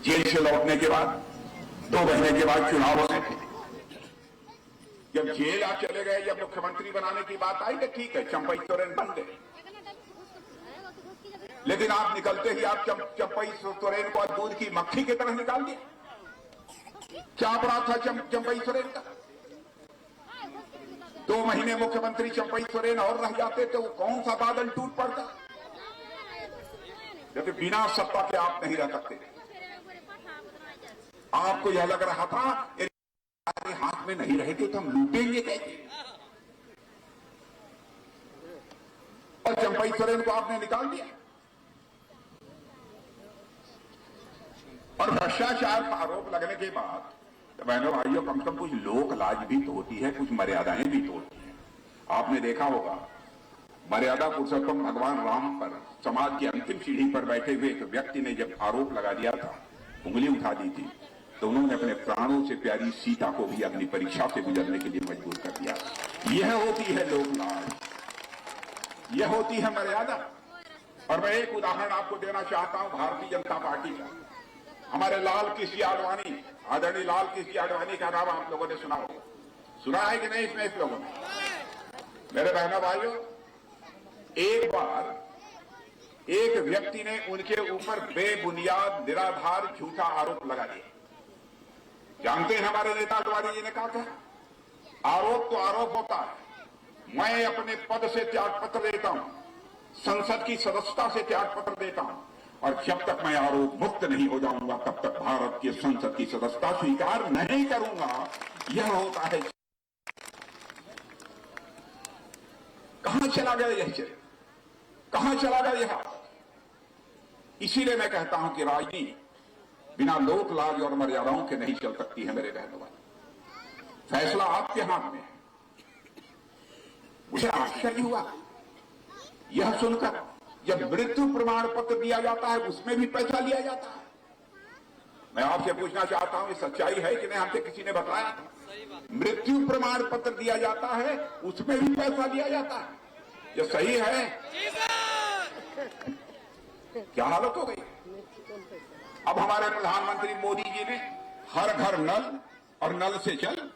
Jail से लौटने के बाद 2 महीने के बाद चुनाव होने थे। जब जेल आप चले गए, जब मुख्यमंत्री बनाने की बात आई तो ठीक है, चंपई सोरेन बन गए। लेकिन आप निकलते ही आप चंपई सोरेन को दूध की मक्खी की तरह निकाल दिया। क्या अपराध था चंपई सोरेन का? 2 महीने मुख्यमंत्री चंपई सोरेन और रह जाते तो वो कौन सा बादल टूट पड़ता? जबकि बिना सत्ता के आप नहीं रह सकते। आपको यह लग रहा था हमारे हाथ में नहीं रहेगी तो हम लूटेंगे कैसे? और चंपई सोरेन को आपने निकाल दिया। और भ्रष्टाचार का आरोप लगने के बाद तो बहनों भाइयों, कम से कम कुछ लोक लाज भी तो होती है, कुछ मर्यादाएं भी तो होती है। आपने देखा होगा, मर्यादा पुरुषोत्तम भगवान राम पर समाज की अंतिम सीढ़ी पर बैठे हुए एक व्यक्ति ने जब आरोप लगा दिया था, उंगली उठा दी थी, तो उन्होंने अपने प्राणों से प्यारी सीता को भी अग्नि परीक्षा से गुजरने के लिए मजबूर कर दिया। यह होती है लोक लाज, यह होती है मर्यादा। और मैं एक उदाहरण आपको देना चाहता हूं भारतीय जनता पार्टी का। हमारे लाल कृष्ण आडवाणी, आदरणीय लाल कृष्ण आडवाणी का नाम आप लोगों ने सुना होगा। सुना है कि नहीं इसमें इस लोगों ने? मेरे बहनों भाइयों, एक बार एक व्यक्ति ने उनके ऊपर बेबुनियाद निराधार झूठा आरोप लगा दिया। जानते हैं हमारे नेता आडवाणी जी ने कहा था, आरोप तो आरोप होता है, मैं अपने पद से त्यागपत्र देता हूं, संसद की सदस्यता से त्यागपत्र देता हूं, और जब तक मैं आरोप मुक्त नहीं हो जाऊंगा तब तक भारत की संसद की सदस्यता स्वीकार नहीं करूंगा। यह होता है। कहां चला गया यह चरित्र? कहां चला गया यह? इसीलिए मैं कहता हूं कि राजनीति बिना लोक लाज और मर्यादाओं के नहीं चल सकती है। मेरे बहनों भाई, फैसला आपके हाथ में है। मुझे आश्चर्य हुआ यह सुनकर, जब मृत्यु प्रमाण पत्र दिया जाता है उसमें भी पैसा लिया जाता है। मैं आपसे पूछना चाहता हूं, ये सच्चाई है कि नहीं? हमसे किसी ने बताया था, मृत्यु प्रमाण पत्र दिया जाता है उसमें भी पैसा लिया जाता है। ये सही है? क्या हालत हो गई? अब हमारे प्रधानमंत्री मोदी जी ने हर घर नल और नल से जल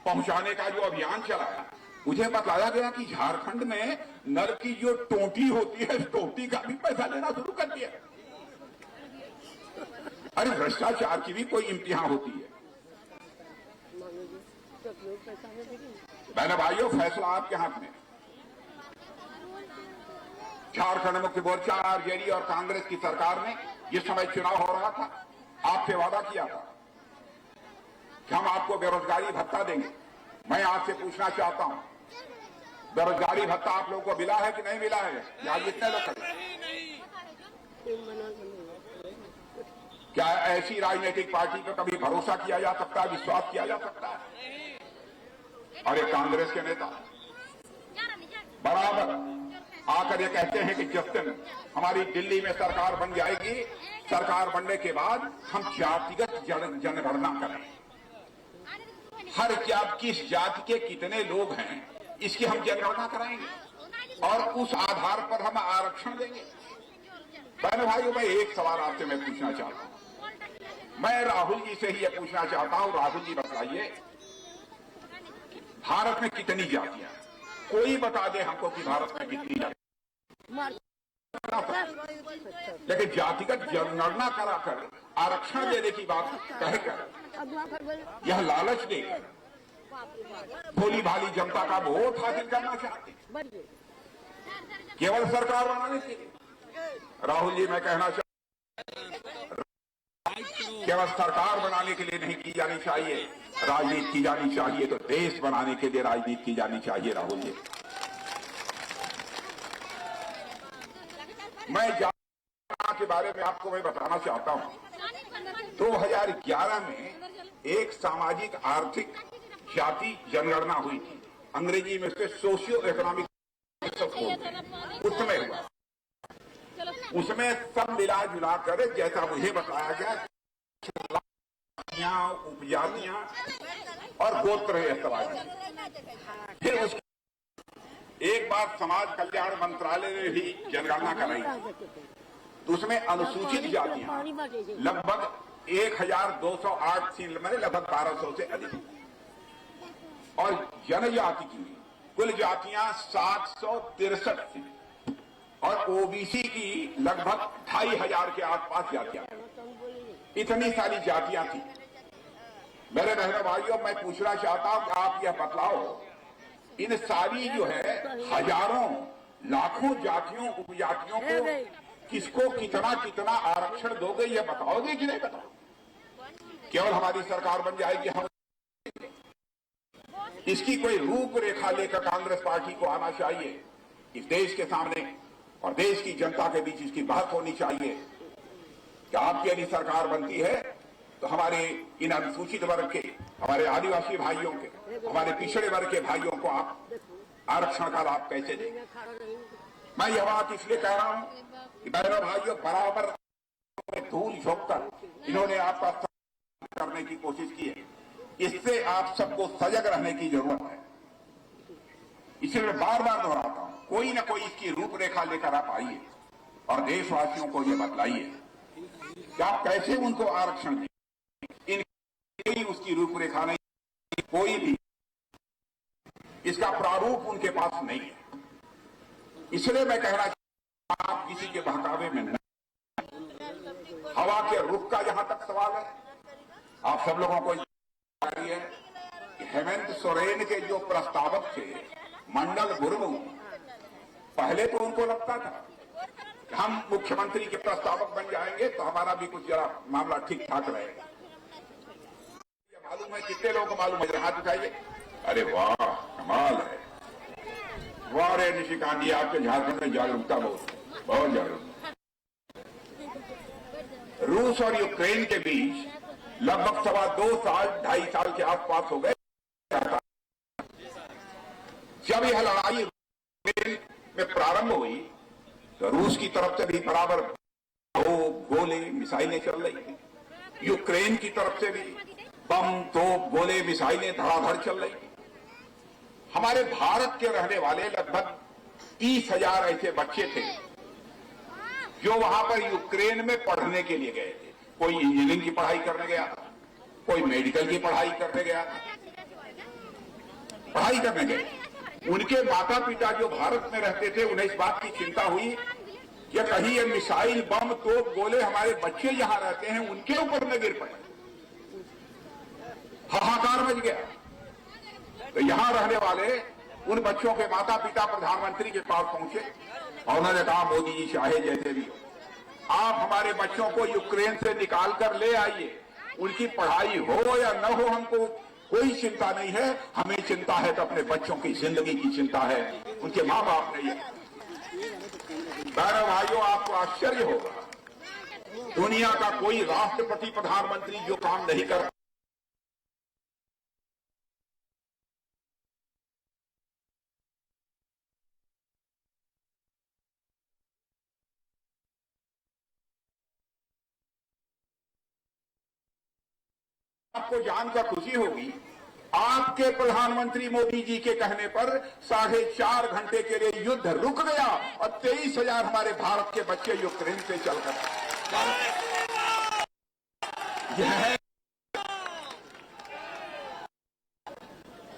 पहुंचाने का जो अभियान चलाया, मुझे बताया गया कि झारखंड में नल की जो टोटी होती है, टोटी का भी पैसा लेना शुरू कर दिया। अरे भ्रष्टाचार की भी कोई इम्तिहान होती है। बहनों भाइयों, फैसला आपके हाथ में। झारखंड मुक्ति मोर्चा, आरजेडी और कांग्रेस की सरकार ने जिस समय चुनाव हो रहा था, आपसे वादा किया था कि हम आपको बेरोजगारी भत्ता देंगे। मैं आपसे पूछना चाहता हूं, बेरोजगारी भत्ता आप लोगों को मिला है कि नहीं मिला है? या जितने लोग, क्या ऐसी राजनीतिक पार्टी पर कभी भरोसा किया जा सकता है, विश्वास किया जा सकता है? और एक कांग्रेस के नेता बराबर आकर ये कहते हैं कि जब तक हमारी दिल्ली में सरकार बन जाएगी, सरकार बनने के बाद हम जातिगत जनगणना करें, हर किस जाति के कितने लोग हैं इसकी हम जनगणना कराएंगे और उस आधार पर हम आरक्षण देंगे। बहनों भाइयों, मैं एक सवाल आपसे मैं पूछना चाहता हूं। मैं राहुल जी से ही ये पूछना चाहता हूं, राहुल जी बताइए, भारत में कितनी जातियां? कोई बता दे हमको कि भारत में कितनी जातियां। लेकिन जातिगत जनगणना कराकर आरक्षण देने की बात कहकर, यह लालच देकर भोली भाली जनता का वोट हासिल करना चाहते, केवल सरकार बनाने के लिए। राहुल जी, मैं कहना चाहता, केवल सरकार बनाने के लिए नहीं की जानी चाहिए राजनीति, की जानी चाहिए तो देश बनाने के लिए राजनीति की जानी चाहिए। राहुल जी, मैं जाति के बारे में आपको मैं बताना चाहता हूं। 2011 में एक सामाजिक आर्थिक जाति जनगणना हुई थी, अंग्रेजी में से सोशियो इकोनॉमिक, उसमें हुआ। उसमें सब मिला जुला कर जैसा मुझे बताया गया, उपजातियां और गोत्र है सवाल। फिर उस एक बार समाज कल्याण मंत्रालय ने भी जनगणना कराई। तो उसमें अनुसूचित जातियां लगभग 1208 थी, मैंने लगभग 1200 से अधिक, और जनजाति की कुल जातियां 763 थी, और ओबीसी की लगभग 2500 के आसपास जातियां थी। इतनी सारी जातियां थी। मेरे बहनों भाइयों, मैं पूछना चाहता हूं कि आप यह बतलाओ, इन सारी जो है हजारों लाखों जातियों उपजातियों को किसको कितना कितना आरक्षण दोगे, यह बताओगे कि नहीं बताओगे? केवल हमारी सरकार बन जाएगी हम, इसकी कोई रूपरेखा लेकर कांग्रेस पार्टी को आना चाहिए इस देश के सामने, और देश की जनता के बीच इसकी बात होनी चाहिए कि आपकी यदि सरकार बनती है तो हमारे इन अनुसूचित वर्ग के, हमारे आदिवासी भाइयों के, हमारे पिछड़े वर्ग के भाइयों को आप आरक्षण का लाभ कैसे देंगे? मैं यह बात इसलिए कह रहा हूं कि बहनों भाइयों, बराबर में धूल झोंककर इन्होंने आपका करने की कोशिश की है। इससे आप सबको सजग रहने की जरूरत है। इसलिए मैं बार बार दोहराता हूं, कोई ना कोई इसकी रूपरेखा लेकर आप आइए और देशवासियों को यह बतलाइए कि आप कैसे उनको आरक्षण दें। इन उसकी रूपरेखा नहीं, कोई भी इसका प्रारूप उनके पास नहीं है। इसलिए मैं कहना चाहता हूं, आप किसी के बहकावे में नहीं। हवा के रुख का जहां तक सवाल है, आप सब लोगों को है कि हेमंत सोरेन के जो प्रस्तावक थे मंडल गुरु, पहले तो उनको लगता था कि हम मुख्यमंत्री के प्रस्तावक बन जाएंगे तो हमारा भी कुछ जरा मामला ठीक ठाक रहेगा। मालूम है कितने लोगों को मालूम है? हाथ उठाइए। अरे वाह, कमाल है, वाह रे निशिकांत जी, आपके झारखंड में जागरूकता बहुत जागरूकता। रूस और यूक्रेन के बीच लगभग 2.5 साल के आसपास हो गए। जब यह लड़ाई में प्रारंभ हुई तो रूस की तरफ से भी बराबर गोले मिसाइलें चल रही थी, यूक्रेन की तरफ से भी बम तोप गोले मिसाइलें धड़ाधड़ चल रही थी। हमारे भारत के रहने वाले लगभग 30,000 ऐसे बच्चे थे जो वहां पर यूक्रेन में पढ़ने के लिए गए थे। कोई इंजीनियरिंग की पढ़ाई करने गया था, कोई मेडिकल की पढ़ाई करने गया था, पढ़ाई करने गए। उनके माता पिता जो भारत में रहते थे, उन्हें इस बात की चिंता हुई कि कहीं ये मिसाइल बम तोप गोले हमारे बच्चे यहां रहते हैं उनके ऊपर न गिर पड़े। हाहाकार मच गया। तो यहां रहने वाले उन बच्चों के माता पिता प्रधानमंत्री के पास पहुंचे और उन्होंने कहा, मोदी जी चाहे जैसे भी हो, आप हमारे बच्चों को यूक्रेन से निकाल कर ले आइए। उनकी पढ़ाई हो या न हो हमको कोई चिंता नहीं है, हमें चिंता है तो अपने बच्चों की जिंदगी की चिंता है, उनके मां बाप नहीं है। बहनों भाइयों, आपको आश्चर्य होगा, दुनिया का कोई राष्ट्रपति प्रधानमंत्री जो काम नहीं कर आपको जानकर खुशी होगी, आपके प्रधानमंत्री मोदी जी के कहने पर 4.5 घंटे के लिए युद्ध रुक गया और 23,000 हमारे भारत के बच्चे यूक्रेन से चलकर यह है।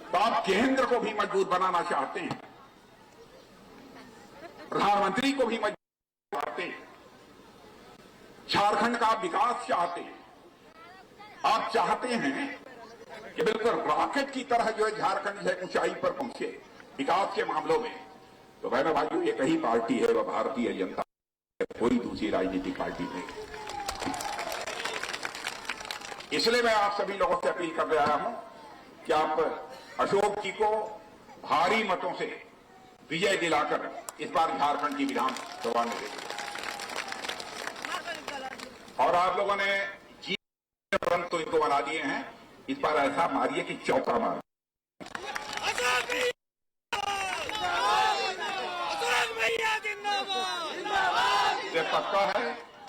तो आप केंद्र को भी मजबूत बनाना चाहते हैं, प्रधानमंत्री को भी मजबूत चाहते हैं, झारखंड का विकास चाहते हैं। आप चाहते हैं कि बिल्कुल रॉकेट की तरह जो है झारखंड है ऊंचाई पर पहुंचे विकास के मामलों में। तो बहनों भाइयों, एक ही पार्टी है, वह भारतीय जनता, कोई दूसरी राजनीतिक पार्टी नहीं। इसलिए मैं आप सभी लोगों से अपील कर रहा हूं कि आप अशोक जी को भारी मतों से विजय दिलाकर इस बार झारखंड की विधानसभा में दे। और आप लोगों ने तुरंत तो इनको बना दिए हैं, इस बार ऐसा मारिए कि चौका मार।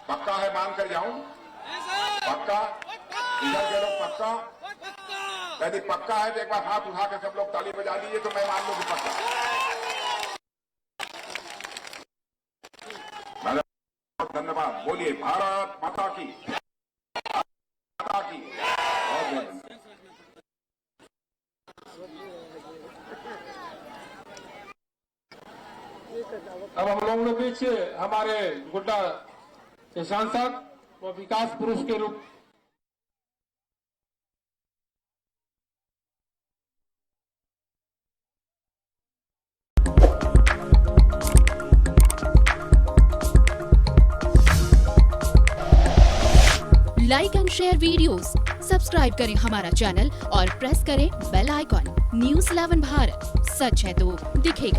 पक्का है मान कर जाऊं? पक्का? इधर के लोग पक्का? यदि पक्का है तो एक बार हाथ उठा के सब लोग ताली बजा दीजिए तो मैं मान लूं कि पक्का। धन्यवाद। बोलिए भारत माता की, माता की। बहुत बहुत धन्यवाद। अब हम लोगों के बीच हमारे गोड्डा के सांसद व विकास पुरुष के रूप like and share videos, subscribe करें हमारा चैनल और प्रेस करें बेल आइकॉन। न्यूज़ 11 भारत, सच है तो दिखेगा।